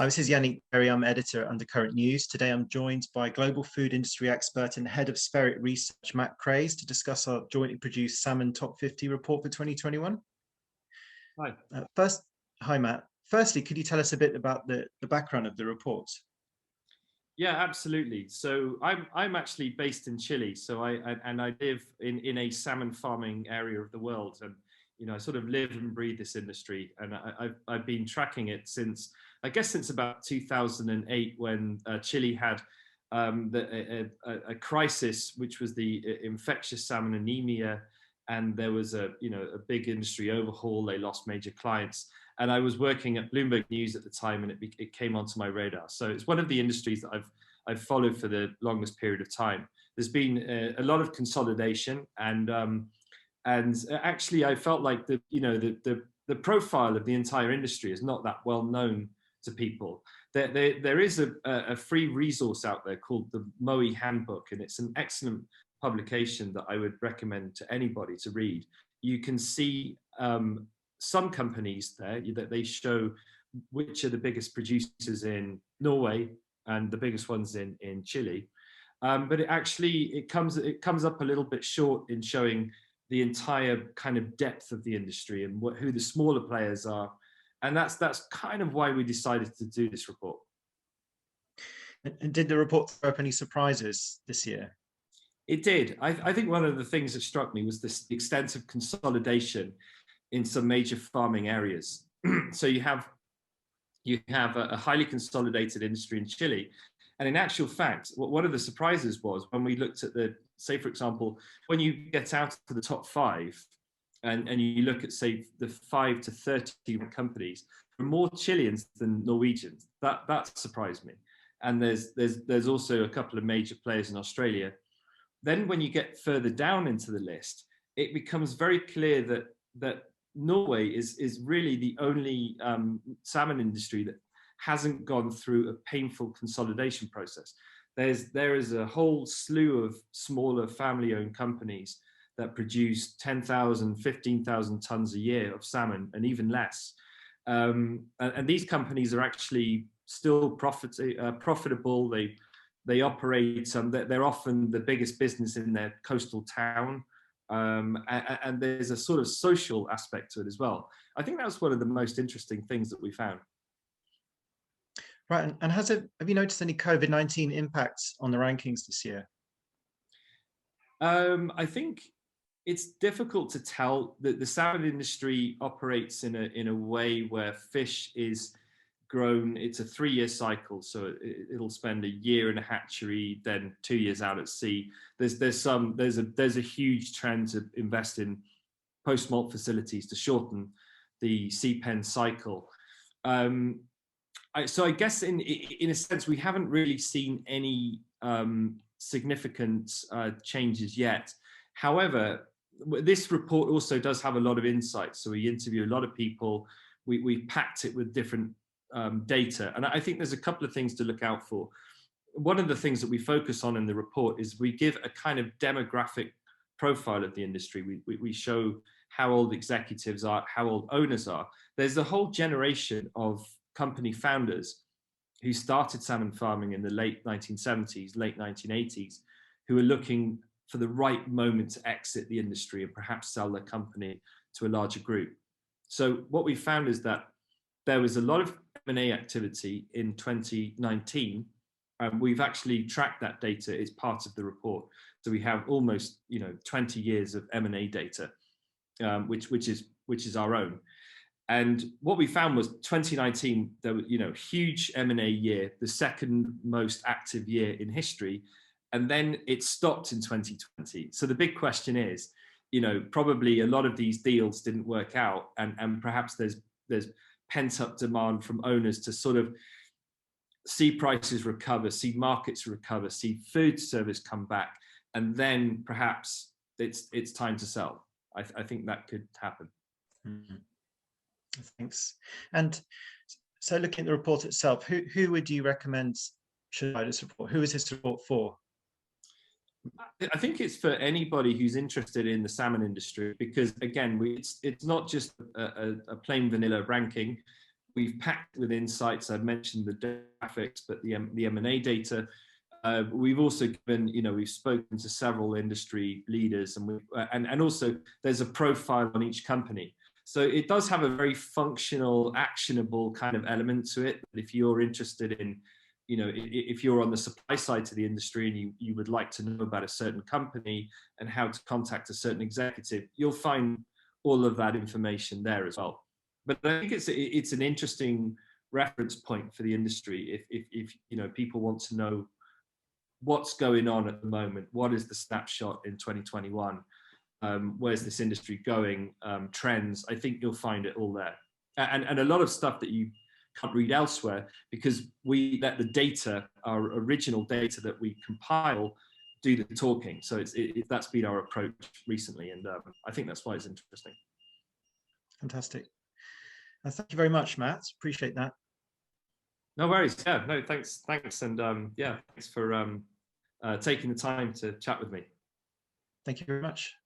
Hi, this is Yannick Berry. I'm editor at Undercurrent News. Today I'm joined by global food industry expert and head of Spirit Research, Matt Craze, to discuss our jointly produced Salmon Top 50 report for 2021. Hi. Hi, Matt. Firstly, could you tell us a bit about the background of the report? Yeah, absolutely. So I'm actually based in Chile. So I live in a salmon farming area of the world, and I sort of live and breathe this industry. And I've been tracking it since about 2008, when Chile had a crisis, which was the infectious salmon anemia, and there was a big industry overhaul. They lost major clients. And I was working at Bloomberg News at the time, and it came onto my radar. So it's one of the industries that I've followed for the longest period of time. There's been a lot of consolidation, and actually I felt like the profile of the entire industry is not that well known to people. There is a free resource out there called the MOE Handbook, and it's an excellent publication that I would recommend to anybody to read. You can see some companies there that they show which are the biggest producers in Norway and the biggest ones in Chile. But it comes up a little bit short in showing the entire kind of depth of the industry and who the smaller players are. And that's kind of why we decided to do this report. And did the report throw up any surprises this year? It did. I think one of the things that struck me was this extensive consolidation in some major farming areas. So you have a highly consolidated industry in Chile. And in actual fact, one of the surprises was when we looked at say, for example, when you get out to the top five and you look at, say, the 5 to 30 companies, there are more Chileans than Norwegians. That surprised me. And there's also a couple of major players in Australia. Then when you get further down into the list, it becomes very clear that Norway is really the only salmon industry that hasn't gone through a painful consolidation process. There is a whole slew of smaller family-owned companies that produce 10,000, 15,000 tons a year of salmon, and even less. And these companies are actually still profitable. They operate. They're often the biggest business in their coastal town. And there's a sort of social aspect to it as well. I think that was one of the most interesting things that we found. Right, and have you noticed any COVID-19 impacts on the rankings this year? I think it's difficult to tell. That the salmon industry operates in a way where fish is grown. It's a 3-year cycle, so it'll spend a year in a hatchery, then 2 years out at sea. There's a huge trend to invest in post-smolt facilities to shorten the sea pen cycle. So I guess in a sense we haven't really seen any significant changes yet. However, this report also does have a lot of insights. So we interview a lot of people. We packed it with different data, and I think there's a couple of things to look out for. One of the things that we focus on in the report is we give a kind of demographic profile of the industry. We show how old executives are, how old owners are. There's a whole generation of company founders who started salmon farming in the late 1970s, late 1980s, who are looking for the right moment to exit the industry and perhaps sell their company to a larger group. So what we found is that there was a lot of M&A activity in 2019. We've actually tracked that data. It's part of the report. So we have almost 20 years of M&A data, which is our own. And what we found was 2019, there was huge M&A year, the second most active year in history, and then it stopped in 2020. So the big question is, probably a lot of these deals didn't work out, and perhaps there's pent-up demand from owners to sort of see prices recover, see markets recover, see food service come back, and then perhaps it's time to sell. I think that could happen. Mm-hmm. Thanks. And so looking at the report itself, who would you recommend should buy this report? Who is this report for? I think it's for anybody who's interested in the salmon industry, because again, it's not just a plain vanilla ranking. we've packed with insights. I've mentioned the graphics, but the M&A data. We've also given, we've spoken to several industry leaders, and also there's a profile on each company. So it does have a very functional, actionable kind of element to it. But if you're interested in, if you're on the supply side to the industry and you would like to know about a certain company and how to contact a certain executive, you'll find all of that information there as well. But I think it's an interesting reference point for the industry if people want to know what's going on at the moment, what is the snapshot in 2021, where's this industry going, trends. I think you'll find it all there, and a lot of stuff that you can't read elsewhere, because we let the data, our original data that we compile, do the talking. So that's been our approach recently, and I think that's why it's interesting. Fantastic. Thank you very much, Matt. Appreciate that. No worries. Yeah, no, thanks. And yeah, thanks for taking the time to chat with me. Thank you very much.